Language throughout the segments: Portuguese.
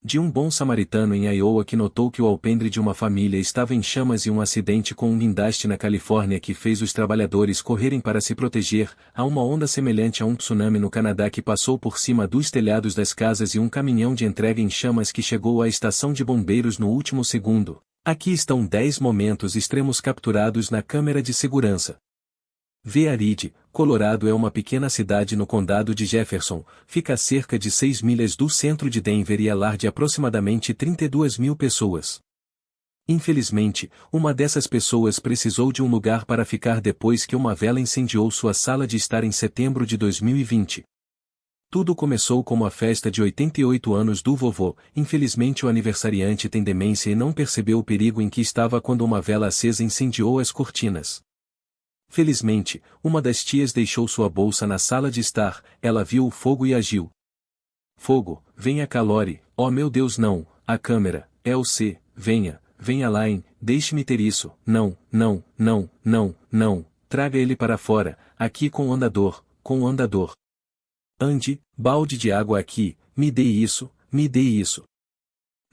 De um bom samaritano em Iowa que notou que o alpendre de uma família estava em chamas e um acidente com um guindaste na Califórnia que fez os trabalhadores correrem para se proteger, a uma onda semelhante a um tsunami no Canadá que passou por cima dos telhados das casas e um caminhão de entrega em chamas que chegou à estação de bombeiros no último segundo. Aqui estão 10 momentos extremos capturados na câmera de segurança. Vearid, Colorado é uma pequena cidade no condado de Jefferson, fica a cerca de 6 milhas do centro de Denver e é lar de aproximadamente 32 mil pessoas. Infelizmente, uma dessas pessoas precisou de um lugar para ficar depois que uma vela incendiou sua sala de estar em setembro de 2020. Tudo começou como a festa de 88 anos do vovô. Infelizmente o aniversariante tem demência e não percebeu o perigo em que estava quando uma vela acesa incendiou as cortinas. Felizmente, uma das tias deixou sua bolsa na sala de estar, ela viu o fogo e agiu. Fogo, venha cá Lori, oh meu Deus não, a câmera, é o C, venha Laine, deixe-me ter isso, não, traga ele para fora, aqui com o andador. Ande, balde de água aqui, me dê isso.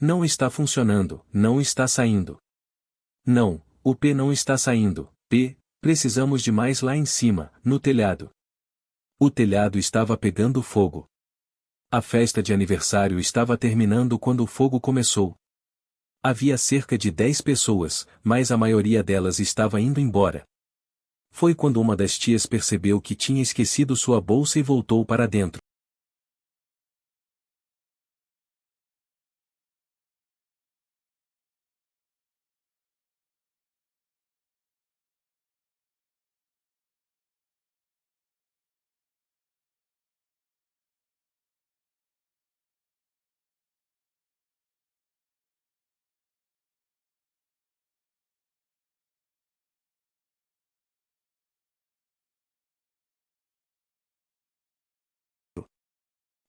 Não está funcionando, não está saindo. Não, o P não está saindo, P. Precisamos de mais lá em cima, no telhado. O telhado estava pegando fogo. A festa de aniversário estava terminando quando o fogo começou. Havia cerca de 10 pessoas, mas a maioria delas estava indo embora. Foi quando uma das tias percebeu que tinha esquecido sua bolsa e voltou para dentro.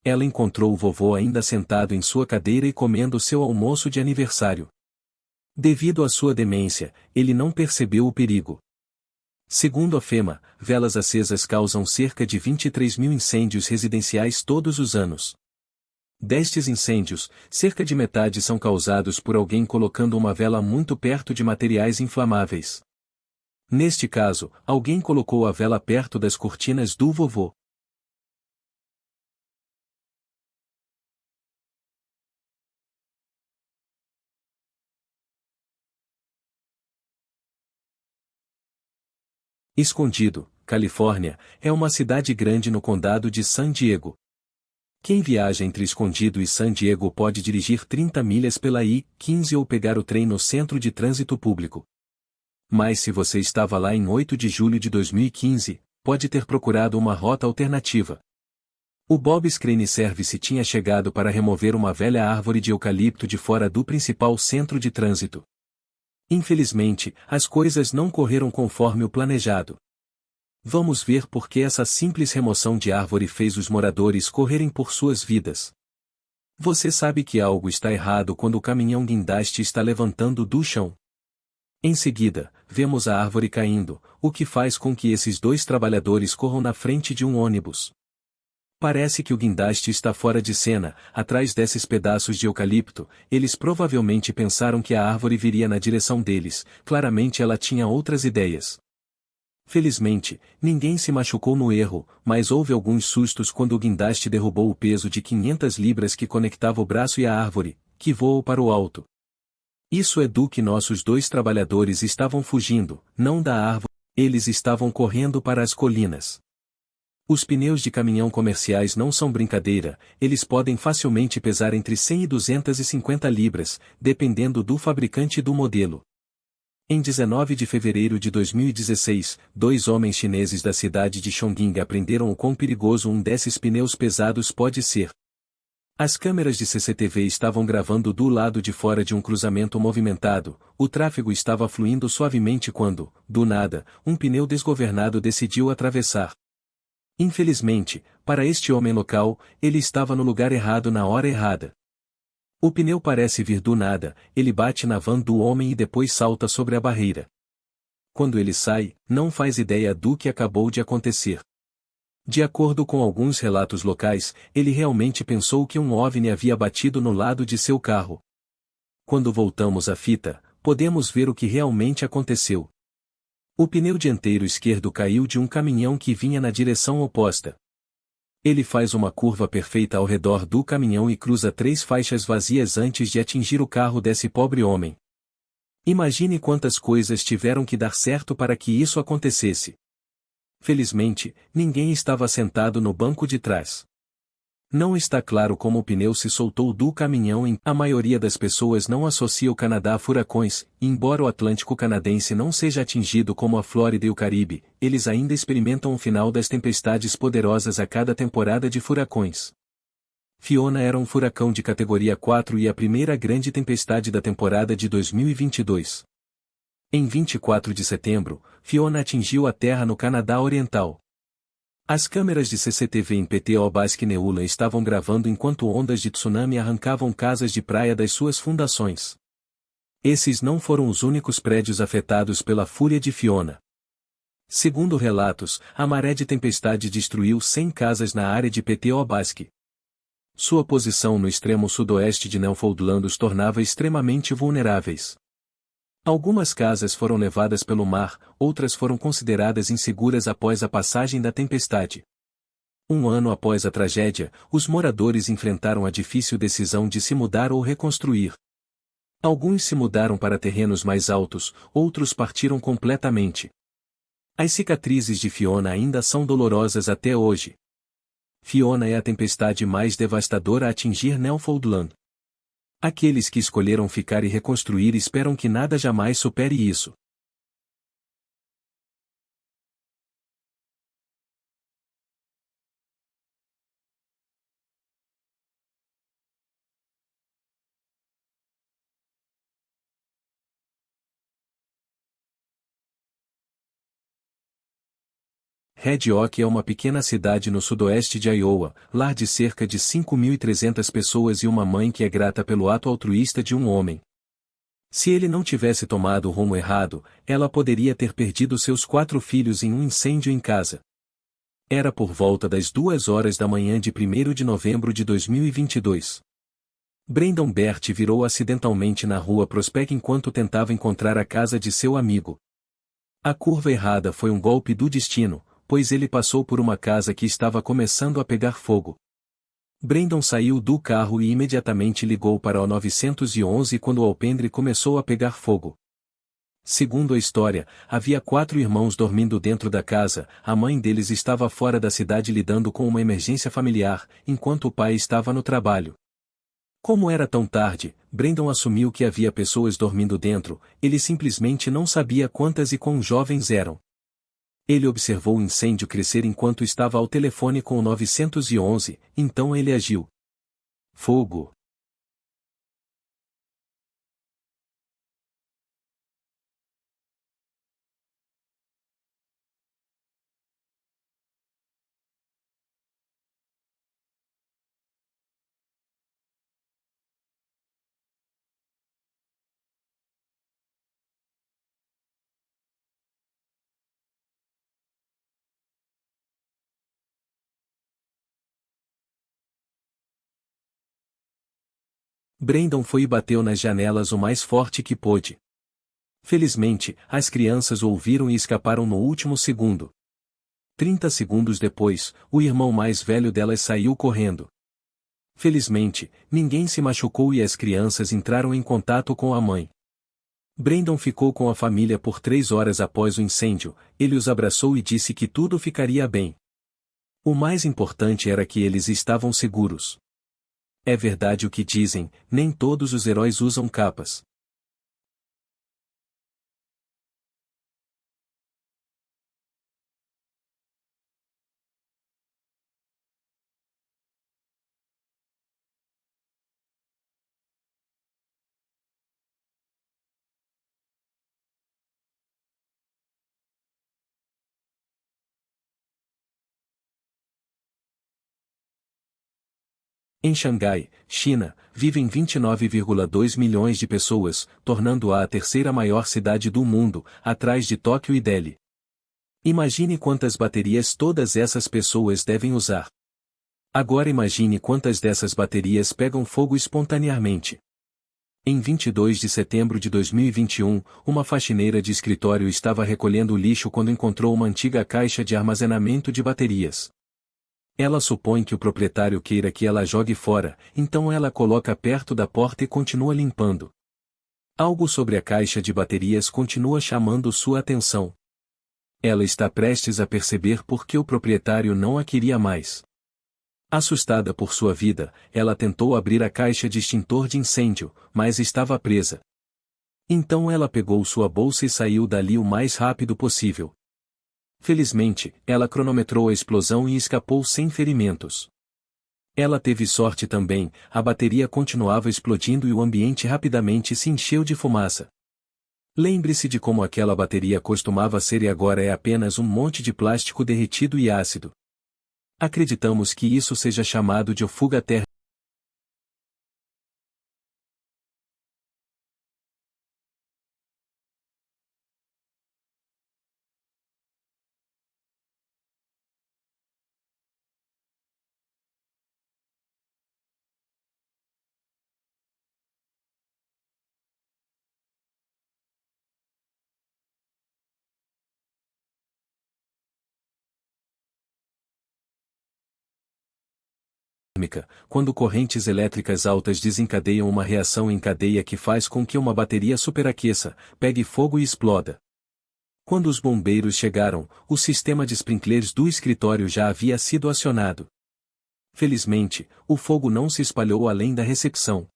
Ela encontrou o vovô ainda sentado em sua cadeira e comendo seu almoço de aniversário. Devido à sua demência, ele não percebeu o perigo. Segundo a FEMA, velas acesas causam cerca de 23 mil incêndios residenciais todos os anos. Destes incêndios, cerca de metade são causados por alguém colocando uma vela muito perto de materiais inflamáveis. Neste caso, alguém colocou a vela perto das cortinas do vovô. Escondido, Califórnia, é uma cidade grande no condado de San Diego. Quem viaja entre Escondido e San Diego pode dirigir 30 milhas pela I-15 ou pegar o trem no centro de trânsito público. Mas se você estava lá em 8 de julho de 2015, pode ter procurado uma rota alternativa. O Bob's Crane Service tinha chegado para remover uma velha árvore de eucalipto de fora do principal centro de trânsito. Infelizmente, as coisas não correram conforme o planejado. Vamos ver por que essa simples remoção de árvore fez os moradores correrem por suas vidas. Você sabe que algo está errado quando o caminhão guindaste está levantando do chão. Em seguida, vemos a árvore caindo, o que faz com que esses dois trabalhadores corram na frente de um ônibus. Parece que o guindaste está fora de cena, atrás desses pedaços de eucalipto. Eles provavelmente pensaram que a árvore viria na direção deles, claramente ela tinha outras ideias. Felizmente, ninguém se machucou no erro, mas houve alguns sustos quando o guindaste derrubou o peso de 500 libras que conectava o braço e a árvore, que voou para o alto. Isso é do que nossos dois trabalhadores estavam fugindo, não da árvore, eles estavam correndo para as colinas. Os pneus de caminhão comerciais não são brincadeira, eles podem facilmente pesar entre 100 e 250 libras, dependendo do fabricante e do modelo. Em 19 de fevereiro de 2016, 2 homens chineses da cidade de Chongqing aprenderam o quão perigoso um desses pneus pesados pode ser. As câmeras de CCTV estavam gravando do lado de fora de um cruzamento movimentado, o tráfego estava fluindo suavemente quando, do nada, um pneu desgovernado decidiu atravessar. Infelizmente, para este homem local, ele estava no lugar errado na hora errada. O pneu parece vir do nada, ele bate na van do homem e depois salta sobre a barreira. Quando ele sai, não faz ideia do que acabou de acontecer. De acordo com alguns relatos locais, ele realmente pensou que um OVNI havia batido no lado de seu carro. Quando voltamos à fita, podemos ver o que realmente aconteceu. O pneu dianteiro esquerdo caiu de um caminhão que vinha na direção oposta. Ele faz uma curva perfeita ao redor do caminhão e cruza 3 faixas vazias antes de atingir o carro desse pobre homem. Imagine quantas coisas tiveram que dar certo para que isso acontecesse. Felizmente, ninguém estava sentado no banco de trás. Não está claro como o pneu se soltou do caminhão. A maioria das pessoas não associa o Canadá a furacões, e embora o Atlântico canadense não seja atingido como a Flórida e o Caribe, eles ainda experimentam o final das tempestades poderosas a cada temporada de furacões. Fiona era um furacão de categoria 4 e a primeira grande tempestade da temporada de 2022. Em 24 de setembro, Fiona atingiu a terra no Canadá Oriental. As câmeras de CCTV em PTO Basque Neula estavam gravando enquanto ondas de tsunami arrancavam casas de praia das suas fundações. Esses não foram os únicos prédios afetados pela fúria de Fiona. Segundo relatos, a maré de tempestade destruiu 100 casas na área de PTO Basque. Sua posição no extremo sudoeste de Newfoundland os tornava extremamente vulneráveis. Algumas casas foram levadas pelo mar, outras foram consideradas inseguras após a passagem da tempestade. Um ano após a tragédia, os moradores enfrentaram a difícil decisão de se mudar ou reconstruir. Alguns se mudaram para terrenos mais altos, outros partiram completamente. As cicatrizes de Fiona ainda são dolorosas até hoje. Fiona é a tempestade mais devastadora a atingir Newfoundland. Aqueles que escolheram ficar e reconstruir esperam que nada jamais supere isso. Red Oak é uma pequena cidade no sudoeste de Iowa, lar de cerca de 5.300 pessoas e uma mãe que é grata pelo ato altruísta de um homem. Se ele não tivesse tomado o rumo errado, ela poderia ter perdido seus 4 filhos em um incêndio em casa. Era por volta das 2 horas da manhã de 1º de novembro de 2022. Brandon Bert virou acidentalmente na rua Prospect enquanto tentava encontrar a casa de seu amigo. A curva errada foi um golpe do destino, pois ele passou por uma casa que estava começando a pegar fogo. Brandon saiu do carro e imediatamente ligou para o 911 quando o alpendre começou a pegar fogo. Segundo a história, havia 4 irmãos dormindo dentro da casa, a mãe deles estava fora da cidade lidando com uma emergência familiar, enquanto o pai estava no trabalho. Como era tão tarde, Brandon assumiu que havia pessoas dormindo dentro, ele simplesmente não sabia quantas e quão jovens eram. Ele observou o incêndio crescer enquanto estava ao telefone com o 911, então ele agiu. Fogo. Brandon foi e bateu nas janelas o mais forte que pôde. Felizmente, as crianças o ouviram e escaparam no último segundo. 30 segundos depois, o irmão mais velho delas saiu correndo. Felizmente, ninguém se machucou e as crianças entraram em contato com a mãe. Brandon ficou com a família por 3 horas após o incêndio, ele os abraçou e disse que tudo ficaria bem. O mais importante era que eles estavam seguros. É verdade o que dizem, nem todos os heróis usam capas. Em Xangai, China, vivem 29,2 milhões de pessoas, tornando-a a terceira maior cidade do mundo, atrás de Tóquio e Delhi. Imagine quantas baterias todas essas pessoas devem usar. Agora imagine quantas dessas baterias pegam fogo espontaneamente. Em 22 de setembro de 2021, uma faxineira de escritório estava recolhendo o lixo quando encontrou uma antiga caixa de armazenamento de baterias. Ela supõe que o proprietário queira que ela jogue fora, então ela coloca perto da porta e continua limpando. Algo sobre a caixa de baterias continua chamando sua atenção. Ela está prestes a perceber por que o proprietário não a queria mais. Assustada por sua vida, ela tentou abrir a caixa de extintor de incêndio, mas estava presa. Então ela pegou sua bolsa e saiu dali o mais rápido possível. Felizmente, ela cronometrou a explosão e escapou sem ferimentos. Ela teve sorte também, a bateria continuava explodindo e o ambiente rapidamente se encheu de fumaça. Lembre-se de como aquela bateria costumava ser e agora é apenas um monte de plástico derretido e ácido. Acreditamos que isso seja chamado de fuga térmica. Quando correntes elétricas altas desencadeiam uma reação em cadeia que faz com que uma bateria superaqueça, pegue fogo e exploda. Quando os bombeiros chegaram, o sistema de sprinklers do escritório já havia sido acionado. Felizmente, o fogo não se espalhou além da recepção.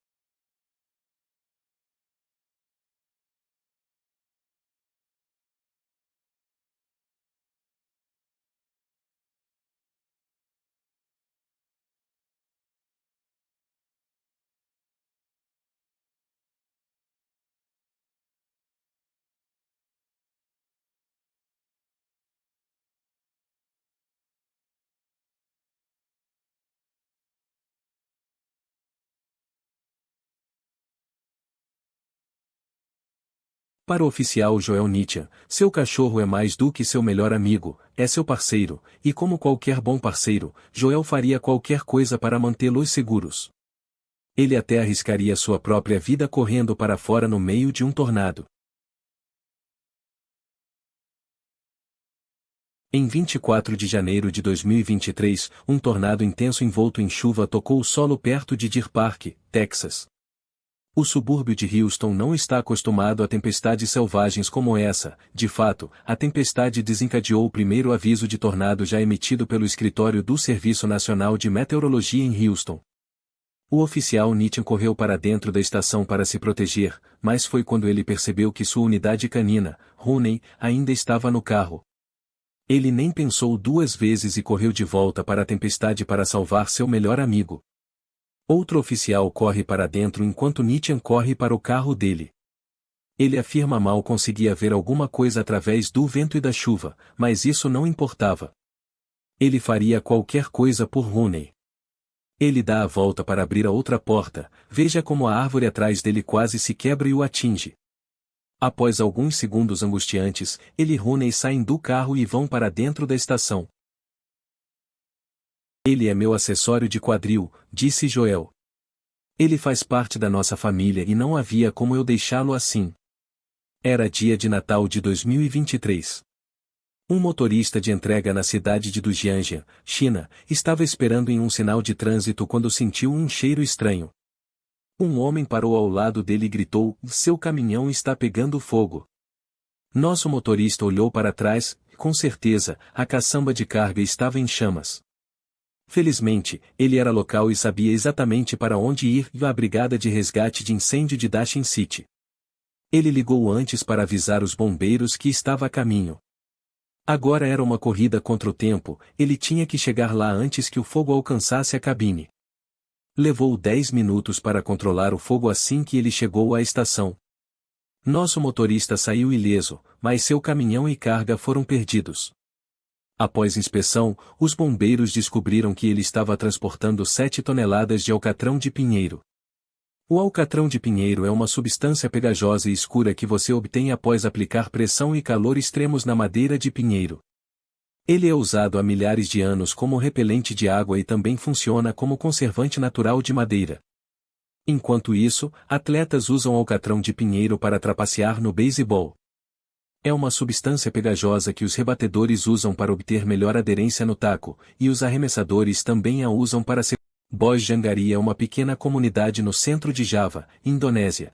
Para o oficial Joel Nietzsche, seu cachorro é mais do que seu melhor amigo, é seu parceiro, e como qualquer bom parceiro, Joel faria qualquer coisa para mantê-los seguros. Ele até arriscaria sua própria vida correndo para fora no meio de um tornado. Em 24 de janeiro de 2023, um tornado intenso envolto em chuva tocou o solo perto de Deer Park, Texas. O subúrbio de Houston não está acostumado a tempestades selvagens como essa. De fato, a tempestade desencadeou o primeiro aviso de tornado já emitido pelo escritório do Serviço Nacional de Meteorologia em Houston. O oficial Nietzsche correu para dentro da estação para se proteger, mas foi quando ele percebeu que sua unidade canina, Rooney, ainda estava no carro. Ele nem pensou duas vezes e correu de volta para a tempestade para salvar seu melhor amigo. Outro oficial corre para dentro enquanto Nietzsche corre para o carro dele. Ele afirma mal conseguia ver alguma coisa através do vento e da chuva, mas isso não importava. Ele faria qualquer coisa por Rooney. Ele dá a volta para abrir a outra porta, veja como a árvore atrás dele quase se quebra e o atinge. Após alguns segundos angustiantes, ele e Rooney saem do carro e vão para dentro da estação. Ele é meu acessório de quadril, disse Joel. Ele faz parte da nossa família e não havia como eu deixá-lo assim. Era dia de Natal de 2023. Um motorista de entrega na cidade de Dujiangyan, China, estava esperando em um sinal de trânsito quando sentiu um cheiro estranho. Um homem parou ao lado dele e gritou: "Seu caminhão está pegando fogo." Nosso motorista olhou para trás, com certeza, a caçamba de carga estava em chamas. Felizmente, ele era local e sabia exatamente para onde ir e a brigada de resgate de incêndio de Dashin City. Ele ligou antes para avisar os bombeiros que estava a caminho. Agora era uma corrida contra o tempo, ele tinha que chegar lá antes que o fogo alcançasse a cabine. Levou 10 minutos para controlar o fogo assim que ele chegou à estação. Nosso motorista saiu ileso, mas seu caminhão e carga foram perdidos. Após inspeção, os bombeiros descobriram que ele estava transportando 7 toneladas de alcatrão de pinheiro. O alcatrão de pinheiro é uma substância pegajosa e escura que você obtém após aplicar pressão e calor extremos na madeira de pinheiro. Ele é usado há milhares de anos como repelente de água e também funciona como conservante natural de madeira. Enquanto isso, atletas usam alcatrão de pinheiro para trapacear no beisebol. É uma substância pegajosa que os rebatedores usam para obter melhor aderência no taco, e os arremessadores também a usam para se... Bos Jangari é uma pequena comunidade no centro de Java, Indonésia.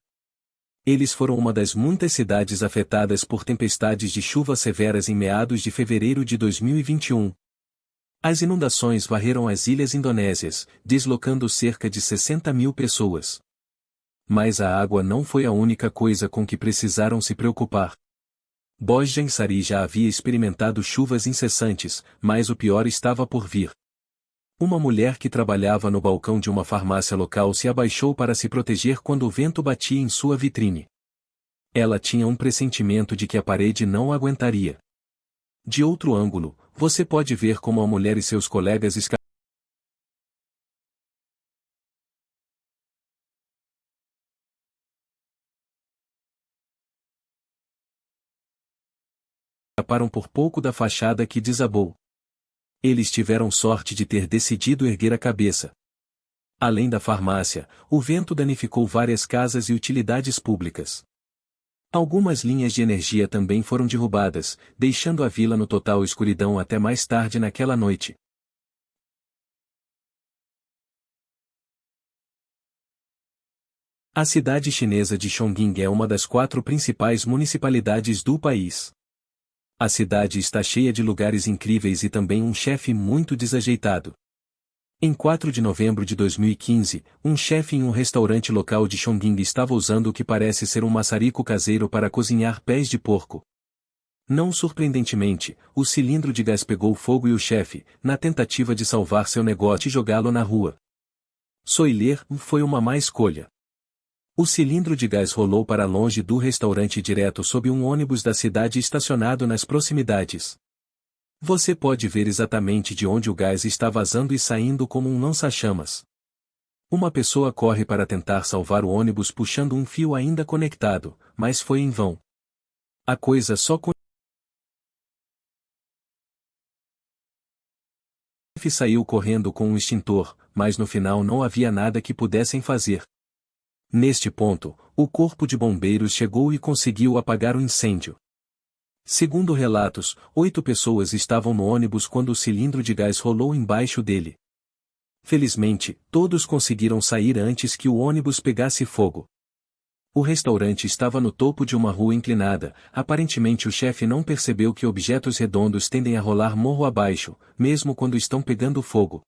Eles foram uma das muitas cidades afetadas por tempestades de chuva severas em meados de fevereiro de 2021. As inundações varreram as ilhas indonésias, deslocando cerca de 60 mil pessoas. Mas a água não foi a única coisa com que precisaram se preocupar. Bos Jangari já havia experimentado chuvas incessantes, mas o pior estava por vir. Uma mulher que trabalhava no balcão de uma farmácia local se abaixou para se proteger quando o vento batia em sua vitrine. Ela tinha um pressentimento de que a parede não aguentaria. De outro ângulo, você pode ver como a mulher e seus colegas escaparam por pouco da fachada que desabou. Eles tiveram sorte de ter decidido erguer a cabeça. Além da farmácia, o vento danificou várias casas e utilidades públicas. Algumas linhas de energia também foram derrubadas, deixando a vila no total escuridão até mais tarde naquela noite. A cidade chinesa de Chongqing é uma das 4 principais municipalidades do país. A cidade está cheia de lugares incríveis e também um chefe muito desajeitado. Em 4 de novembro de 2015, um chefe em um restaurante local de Chongqing estava usando o que parece ser um maçarico caseiro para cozinhar pés de porco. Não surpreendentemente, o cilindro de gás pegou fogo e o chefe, na tentativa de salvar seu negócio e jogá-lo na rua. Soiler foi uma má escolha. O cilindro de gás rolou para longe do restaurante direto sob um ônibus da cidade estacionado nas proximidades. Você pode ver exatamente de onde o gás está vazando e saindo como um lança-chamas. Uma pessoa corre para tentar salvar o ônibus puxando um fio ainda conectado, mas foi em vão. A coisa só saiu correndo com um extintor, mas no final não havia nada que pudessem fazer. Neste ponto, o corpo de bombeiros chegou e conseguiu apagar o incêndio. Segundo relatos, 8 pessoas estavam no ônibus quando o cilindro de gás rolou embaixo dele. Felizmente, todos conseguiram sair antes que o ônibus pegasse fogo. O restaurante estava no topo de uma rua inclinada, aparentemente o chefe não percebeu que objetos redondos tendem a rolar morro abaixo, mesmo quando estão pegando fogo.